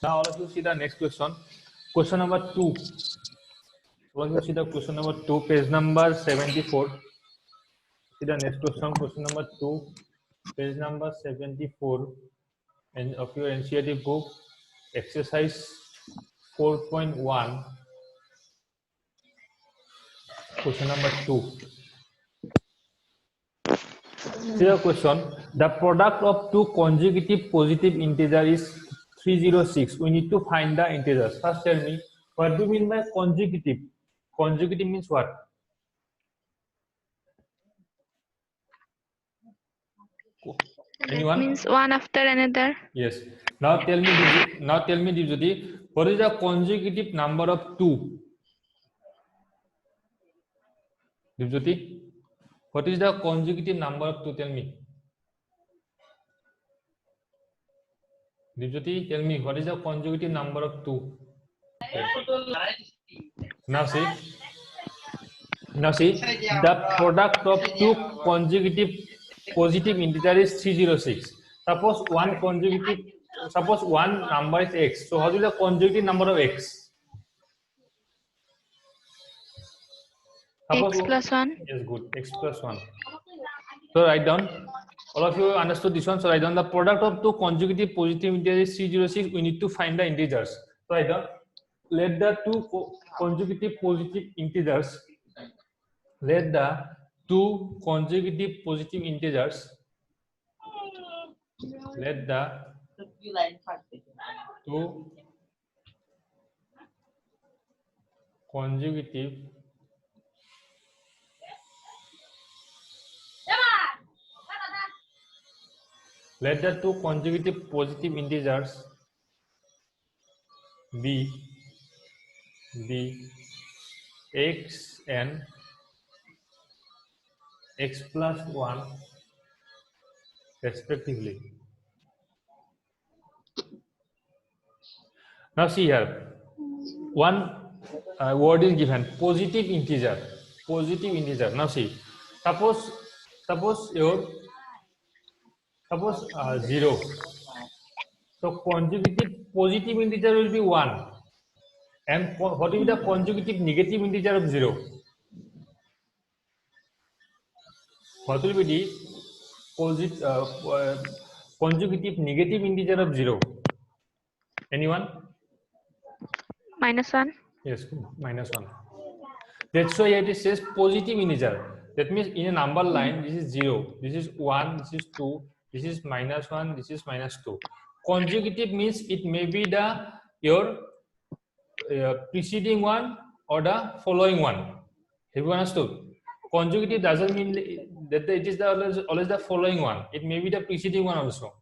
Now all of you see the next question. Question number 2. All of you see the question number 2, page number 74. See the next question, question number 2, page number 74 and of your NCERT book, exercise 4.1, question number 2. See the question, the product of two consecutive positive integers is 306. We need to find the integers. First tell me, what do you mean by consecutive? Consecutive means what? Anyone? That means one after another. Yes. Now tell me, Divjyoti, what is the consecutive number of 2? Divjyoti, what is the consecutive number of 2? Tell me. Divjyoti, tell me, what is the consecutive number of 2? Now see, the product of two consecutive positive integers is 306. Suppose one number is x. So what is the consecutive number of x? Suppose X plus 1. Yes, good. X plus 1. So write down. All of you understood this one. So write down the product of two consecutive positive integers is 306. We need to find the integers. So write down. Let the two consecutive positive integers. Let the two consecutive positive integers. Let the two consecutive positive integers be x and x plus 1 respectively. Now see here, one word is given, positive integer. Now see, suppose 0. So consecutive positive integer will be 1. And what will be the consecutive negative integer of 0? What will be the consecutive negative integer of 0? Anyone? -1. Yes, -1. That's why it says positive integer. That means in a number line, this is 0, this is 1, this is 2, this is -1, this is -2. Consecutive means it may be your preceding one or the following one. Have you understood? Consecutive doesn't mean that it is always the following one. It may be the preceding one also.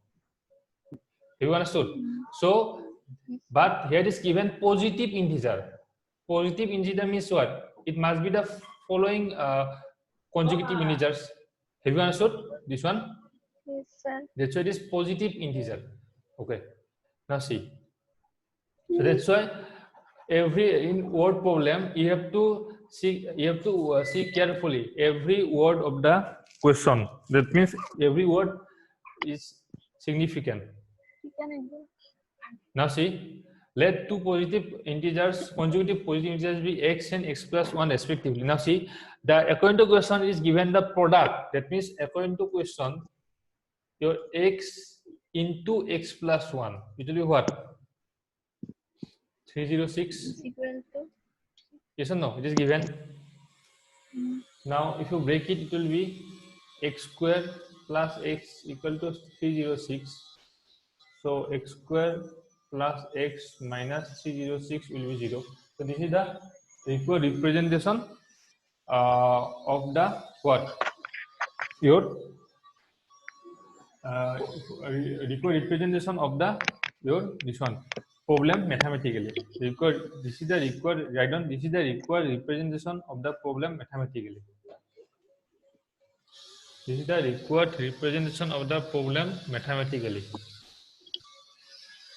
Have you understood? So, but here is given positive integer. Positive integer means what? It must be the following consecutive integers. Have you understood this one? Yes, sir. That's why it is positive integer. Okay. Now see. So that's why in word problem you have to see carefully every word of the question. That means every word is significant. Now see, let two positive integers, consecutive positive integers be x and x plus 1 respectively. Now see, according to question is given the product. That means according to question, your x into x plus 1, it will be what? 306. Yes or no? It is given. Now if you break it, it will be x square plus x equal to 306. So x square plus x minus 306 will be 0. So this is the required representation of the what? Your required representation of this one problem mathematically. This is the required, write down, this is the required representation of the problem mathematically. This is the required representation of the problem mathematically.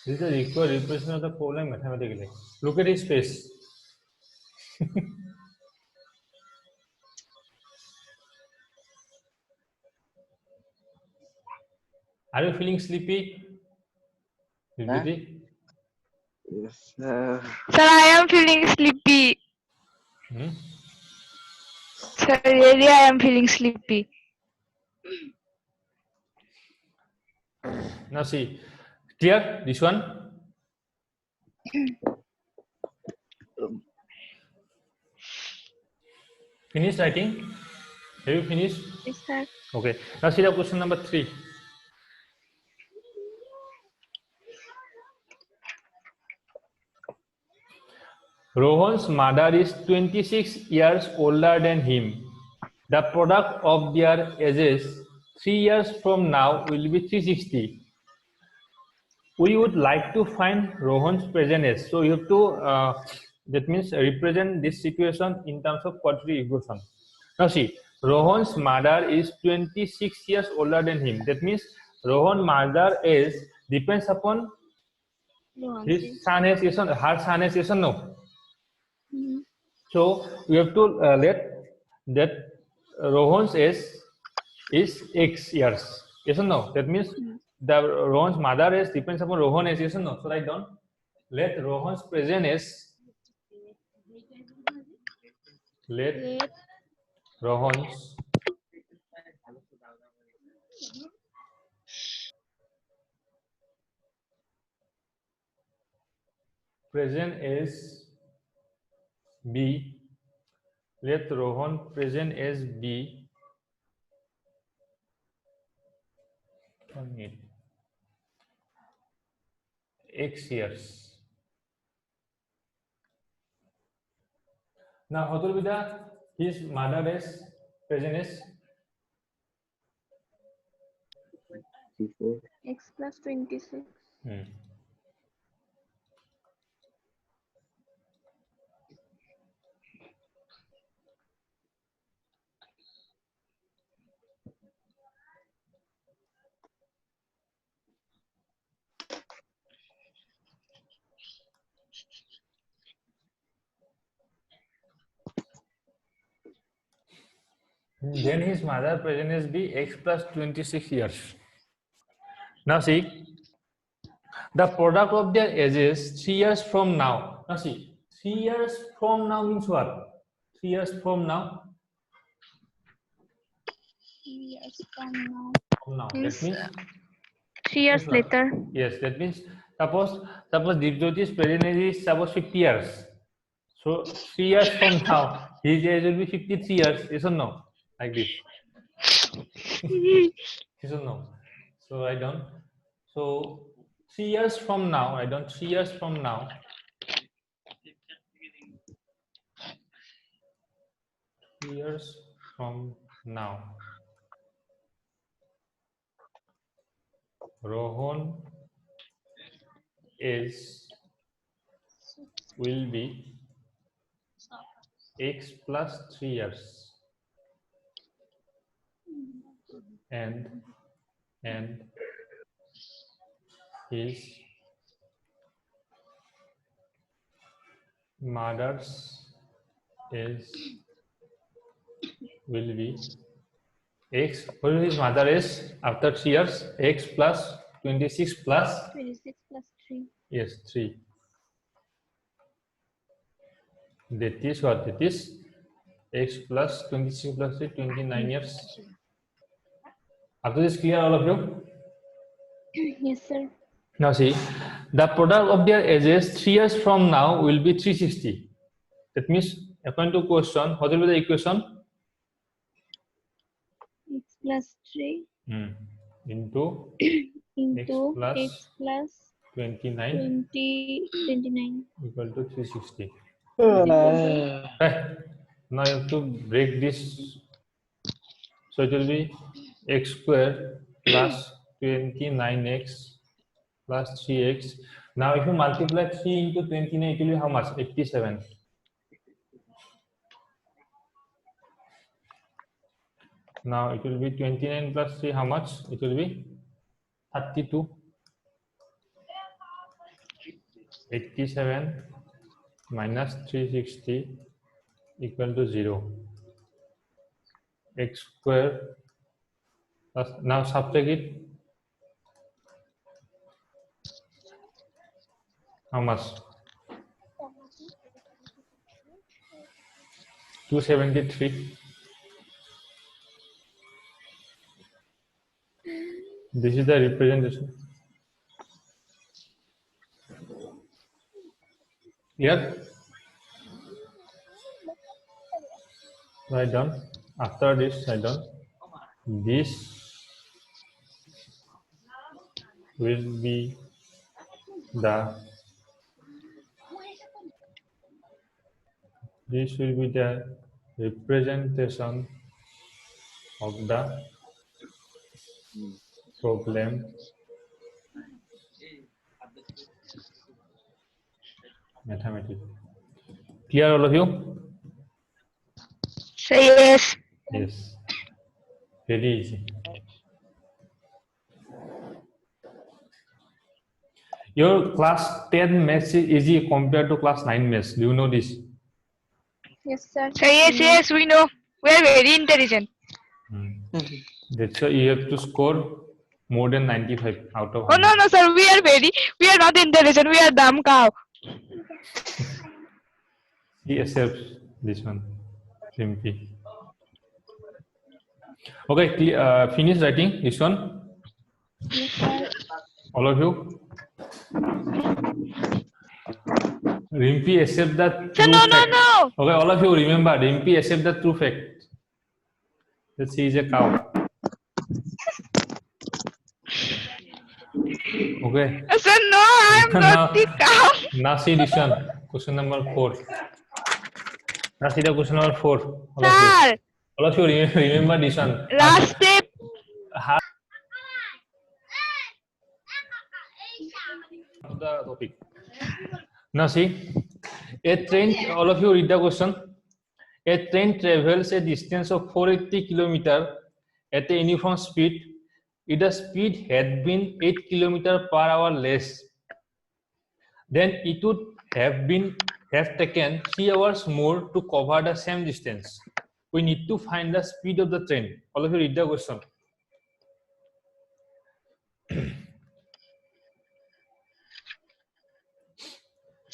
This is the required representation of the problem mathematically. Look at his face. Are you feeling sleepy? Huh? Yes, sir. Sir, I am feeling sleepy. Hmm? Sir, really I am feeling sleepy. Now see, clear this one? Finish writing? Have you finished? Yes, sir. Okay. Now see the question number 3. Rohan's mother is 26 years older than him. The product of their ages 3 years from now will be 360. We would like to find Rohan's present age. So you have to, that means represent this situation in terms of quadratic equation. Now see, Rohan's mother is 26 years older than him. That means Rohan's mother age depends upon his son age, yes or her son age, yes or no? So we have to let that Rohan's age is X years. Yes or no? That means the Rohan's mother age depends upon Rohan's age. Yes or no? So write down. Let Rohan's present age. Let Rohan's present age be. Let Rohan present age be. X years. Now, what will be the his mother age present age? X plus 26. Then his mother present age be X plus 26 years. Now see, the product of their ages 3 years from now. Now see, 3 years from now means what? 3 years from now. 3 years from now. That means 3 years later. yes, that means suppose Dipjyoti's present age is suppose 50 years. So 3 years from now, his age will be 53 years. Yes or no? Like this. Yes or no? So I don't. So 3 years from now, I don't. 3 years from now. 3 years from now. Rohan is will be X plus 3 years and his mother's is will be X. What will his mother is after 3 years? X plus 26 plus 26 plus 3. yes 3. That is what? That is X plus 26 plus 3, 29 years. After this, clear all of you? Yes, sir. Now see, the product of their ages 3 years from now will be 360. That means, according to question, what will be the equation? X plus 3 Into into X plus 29 29. equal to 360. Uh, Now you have to break this. So it will be x square plus 29x plus 3x. Now if you multiply 3 into 29, it will be how much? 87. Now it will be 29 plus 3, how much? It will be 32. 87 minus 360 equal to 0. X square plus, now subtract it. How much? 273. This is the representation. Here, write down. After this, write down. This will be the representation of the problem mathematics. Clear, all of you? Say yes. Yes. Very easy. Your class 10 maths is easy compared to class 9 maths. Do you know this? Yes, sir. Say yes, we know. We are very intelligent. That's why you have to score more than 95 out of Oh 100. no, sir, we are not intelligent, we are dumb cow. He accepts this one. Simply. Okay, finish writing this one. Yes, sir. All of you. Rimpy accept the Sir, true no. fact. Okay, all of you remember, Rimpy accept the true fact that she is a cow. Okay. Sir, no, I am not the cow. Now see this one. Question number 4. Now see the question number 4. Sir, All of you remember this one. last step. The topic. Now see, a train, all of you read the question. A train travels a distance of 480 km at a uniform speed. If the speed had been 8 km per hour less, then it would have taken 3 hours more to cover the same distance. We need to find the speed of the train. All of you read the question.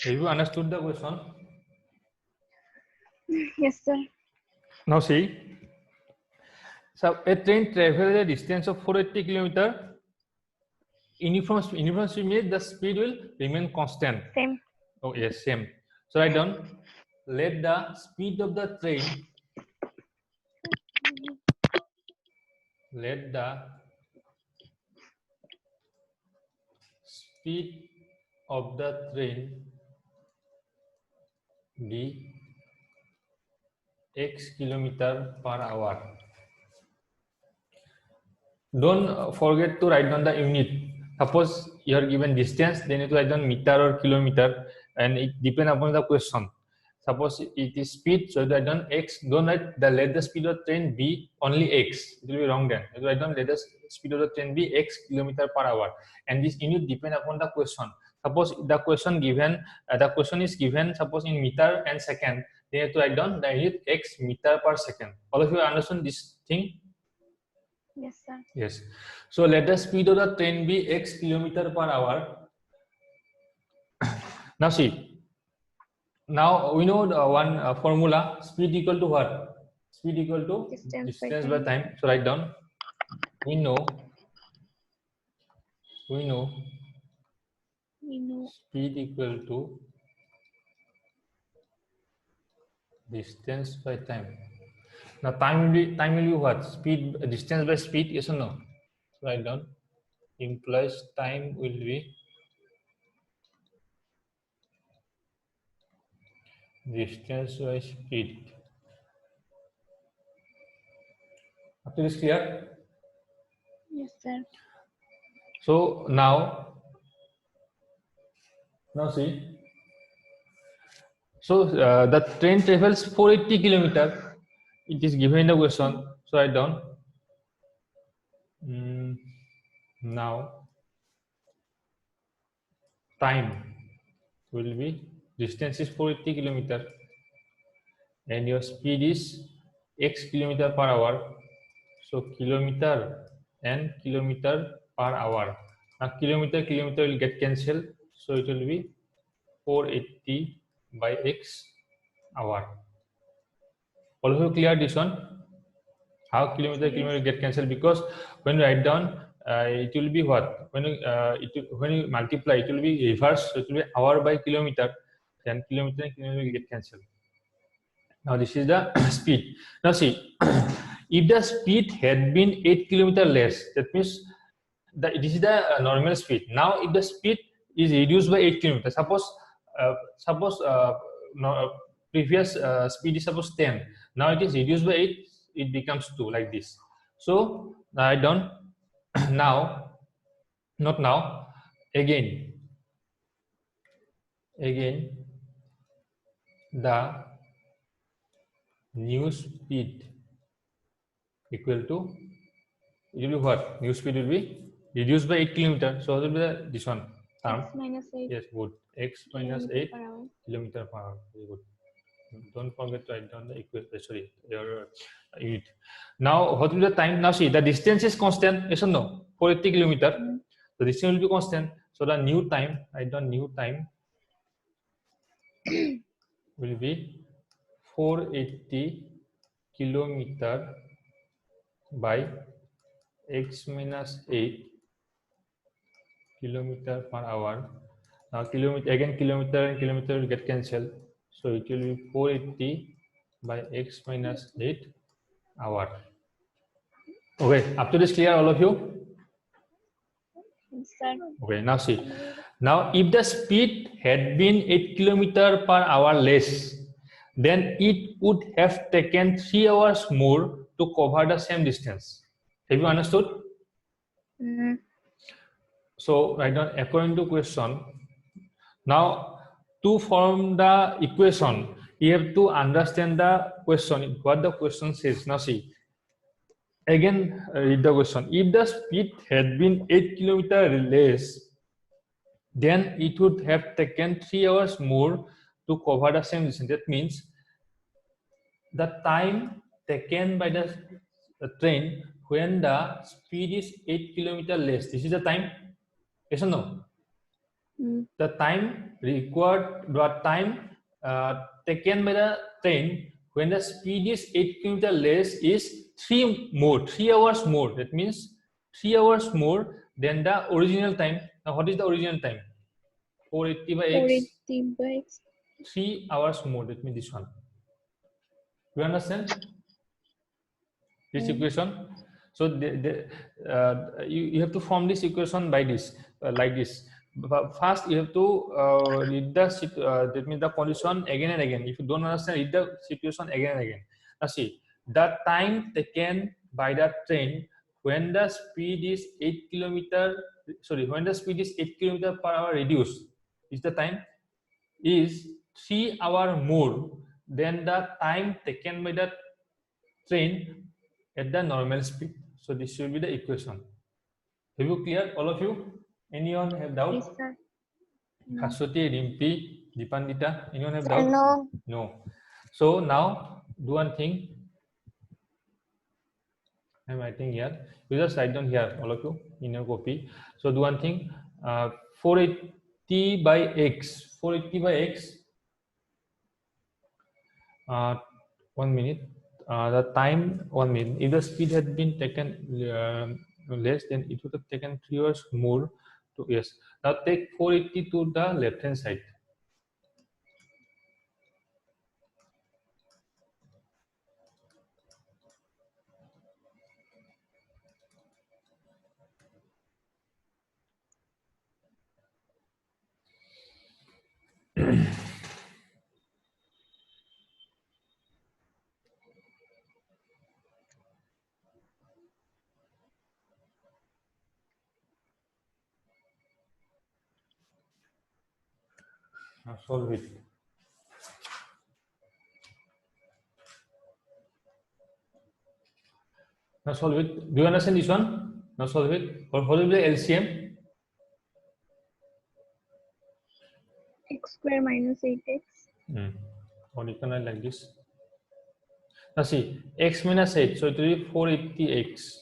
Have you understood the question? Yes, sir. Now see, so a train travels a distance of 480 km. Uniform speed means the speed will remain constant. Same. Oh yes, same. So write down. Let the speed of the train. Let the speed of the train be x kilometer per hour. Don't forget to write down the unit. Suppose you are given distance, then you have to write down meter or kilometer, and it depends upon the question. Suppose it is speed, so you write down x. Don't write let the speed of the train be only x. It will be wrong then. You write down let the speed of the train be x kilometer per hour, and this unit depend upon the question. Suppose the question is given. Suppose in meter and second, then you have to write down the unit x meter per second. All of you understand this thing? Yes, sir. Yes. So let the speed of the train be x kilometer per hour. Now see. Now we know the one formula: speed equal to what? Speed equal to Distance distance by by time. So write down. We know We know speed equal to distance by time. Now time will be what? Speed distance by speed. Yes or no? So write down. Implies time will be distance by speed. Up to this clear? Yes, sir. So now see. So the train travels 480 kilometer. It is given in the question. So write down. Now time will be, distance is 480 kilometer and your speed is x kilometer per hour. So kilometer and kilometer per hour. Now kilometer will get cancelled. So it will be 480 by x hour. All of you clear this one? How kilometer get cancelled? Because when you write down, it will be what? When you multiply, it will be reverse. So it will be hour by kilometer. Then kilometer and kilometer will get cancelled. Now this is the speed. Now see, if the speed had been 8 kilometer less, that means this is the normal speed. Now if the speed is reduced by 8 kilometers, suppose no, previous speed is suppose 10. Now it is reduced by 8, it becomes 2 like this. So I don't now, not now, again the new speed equal to, it will be what? New speed will be reduced by 8 kilometers. So it will be this one term. X minus 8 Yes, good. X minus 8 per hour. kilometer per hour. Very good. Don't forget to write down the equation. Sorry, your unit. Now, what will be the time? Now, see, the distance is constant. Yes or no? 480 kilometer. The distance will be constant. So the new time, write down new time will be 480 kilometer by x minus 8 kilometer per hour. Now kilometer and kilometer will get cancelled. So it will be 480 by x minus 8 hour. Okay, up to this clear, all of you? Yes, sir. Okay, now see. Now if the speed had been 8 kilometer per hour less, then it would have taken 3 hours more to cover the same distance. Have you understood? So right now, according to question, now to form the equation, you have to understand the question, what the question says. Now see, again read the question. If the speed had been 8 kilometer less, then it would have taken 3 hours more to cover the same distance. That means the time taken by the train when the speed is 8 kilometer less, this is the time. Yes or no? The time required, the time taken by the train when the speed is 8 kilometer less is 3 hours more. That means 3 hours more than the original time. Now what is the original time? 480 by x. 480 by x. 3 hours more. That means this one. You understand this equation? So you have to form this equation by this, like this. But first you have to read the that means the condition again and again. If you don't understand, read the situation again and again. Now see, the time taken by the train when the speed is 8 kilometer, sorry, when the speed is 8 kilometer per hour reduced, is the time is 3 hours more than the time taken by the train at the normal speed. So this should be the equation. Have you clear, all of you? Anyone have doubt? Yes, sir. Kasoti, Rimpi, Dipandita, anyone have doubt? No. No. So now do one thing. I'm writing here. You just write down here, all of you, in your copy. So do one thing. 480 by x. 480 by x. 1 minute. The time 1 minute. If the speed had been taken less, then it would have taken 3 hours more to, yes. Now take 480 to the left hand side. Now solve it. Now solve it. Do you understand this one? Now solve it. Or what will be the LCM? X square minus 8x. Or you can write like this. Now see, x minus 8. So it will be 480x.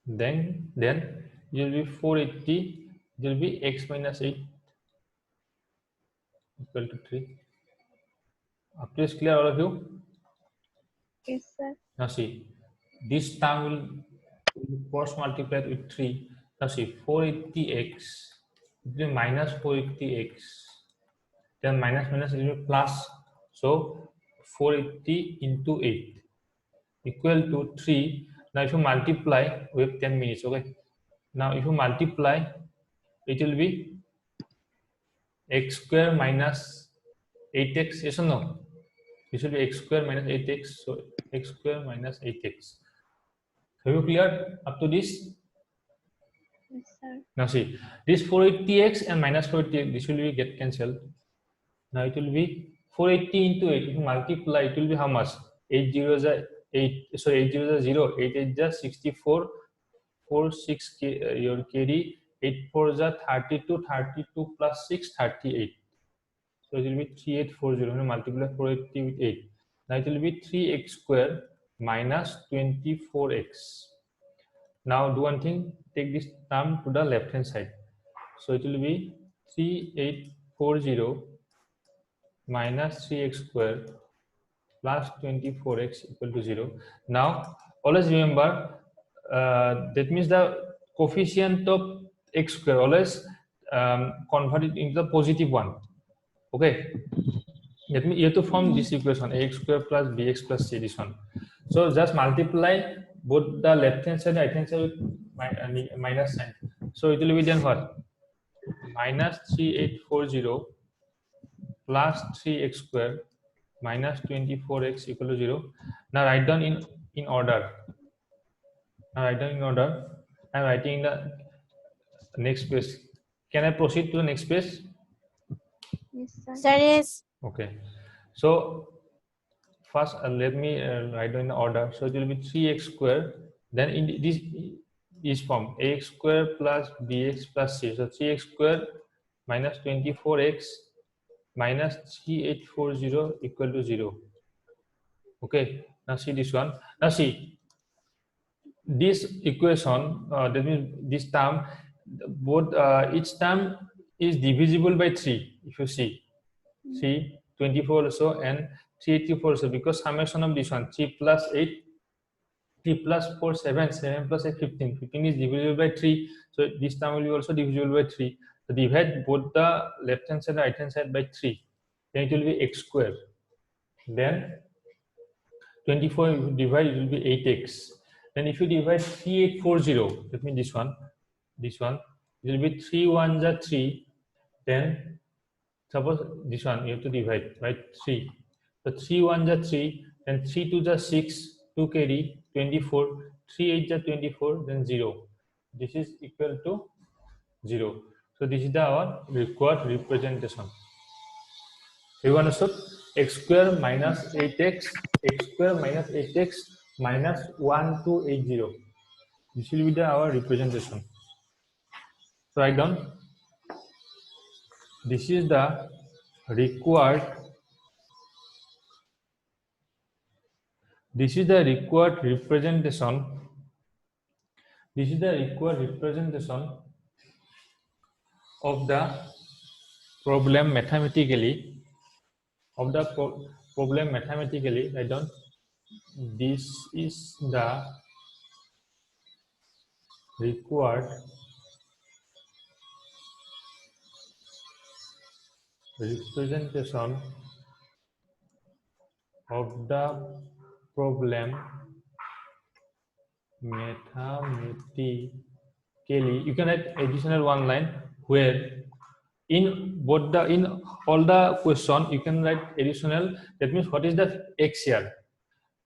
Then it will be 480. It will be x minus 8. equal to 3. Up to is clear, all of you? Yes, sir. Now see, this term will cross multiplied with 3. Now see, 480x it will be minus 480x. Then minus minus it will be plus. So 480 into 8 equal to 3. Now if you multiply, we have 10 minutes, okay? Now if you multiply, it will be x square minus 8x, yes or no? This will be x square minus 8x, so x square minus 8x. Have you cleared up to this? Yes, sir. Now see, this 480x and minus 480x, this will be get cancelled. Now it will be 480 into 8. If you multiply, it will be how much? 8 zeros are 8. Sorry, 8 zeros are 0. 8 8 is 64. 4 6 your carry. 8 4 is 32. 32 plus 6 38. So it will be 3840. When you multiply 480 with 8. Now it will be 3x square minus 24x. Now do one thing, take this term to the left hand side. So it will be 3840 minus 3x square plus 24x equal to 0. Now always remember that means the coefficient of x square always convert it into the positive one. Okay, that means you have to form this equation ax square plus bx plus c, this one. So just multiply both the left hand side and right hand side with minus sign. So it will be then what? Minus 3840 plus 3x square minus 24x equal to 0. Now write down in order. Now write down in order. I'm writing in the next page. Can I proceed to the next page? Yes, sir. Sir, yes. Okay. So first let me write down in order. So it will be 3x square. Then in this form ax square plus bx plus c. So 3x square minus 24x minus 3840 equal to 0. Okay. Now see this one. Now see this equation. That means this term, both each term is divisible by 3. If you see. See 24 also and 384 also, because summation of this one 3 plus 8, 3 plus 4 7, 7 plus 8 15, 15 is divisible by 3, so this term will be also divisible by 3. So divide both the left hand side and right hand side by 3, then it will be x square. Then 24 if you divide, it will be 8x. Then if you divide 3840, that means this one, it will be 3 1s are 3. Then suppose this one you have to divide by 3. So 3 1s are 3, then 3 2s are 6, 2 carry 24, 3 8s are 24, then 0. This is equal to 0. So this is our required representation. You understood? X square minus 8x, x square minus 8x minus 1280. This will be our representation. So write down. This is the required. This is the required representation. This is the required representation of the problem mathematically. Of the problem mathematically, write down. This is the required representation of the problem mathematically. You can write additional one line where in all the question you can write additional. That means what is the x here?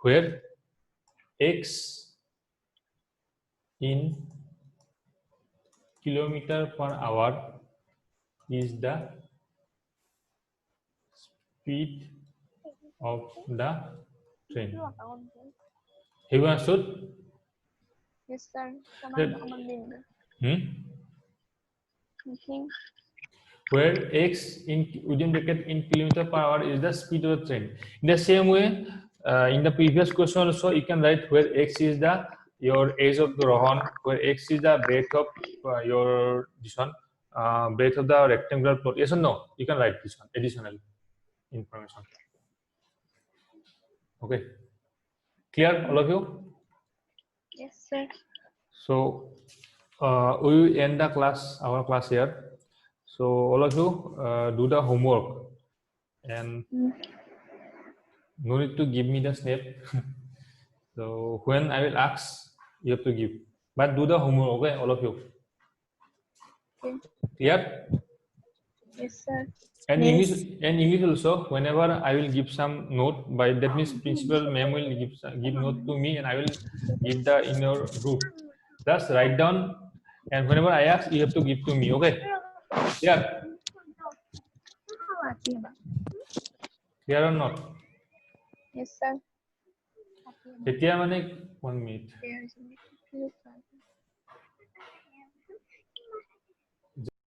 Where x in kilometer per hour is the speed of the train. Have you understood? Yes, sir. That- Okay. Where x in within bracket in kilometer per hour is the speed of the train. In the same way, in the previous question also you can write where x is your age of the Rohan, where x is the breadth of your this one, breadth of the rectangular plot. Yes or no? You can write this one, additional information. Okay. Clear, all of you? Yes, sir. So we will end the class, our class here. So all of you do the homework and no need to give me the snap. So when I will ask, you have to give. But do the homework, okay, all of you. Okay. Clear? Yes, sir. And Yes. English also. Whenever I will give some note, by that means principal ma'am will give note to me, and I will give the in your group. Just write down, and whenever I ask, you have to give to me. Okay? Clear? Clear or not? Yes, sir. Etia mane 1 minute. There is a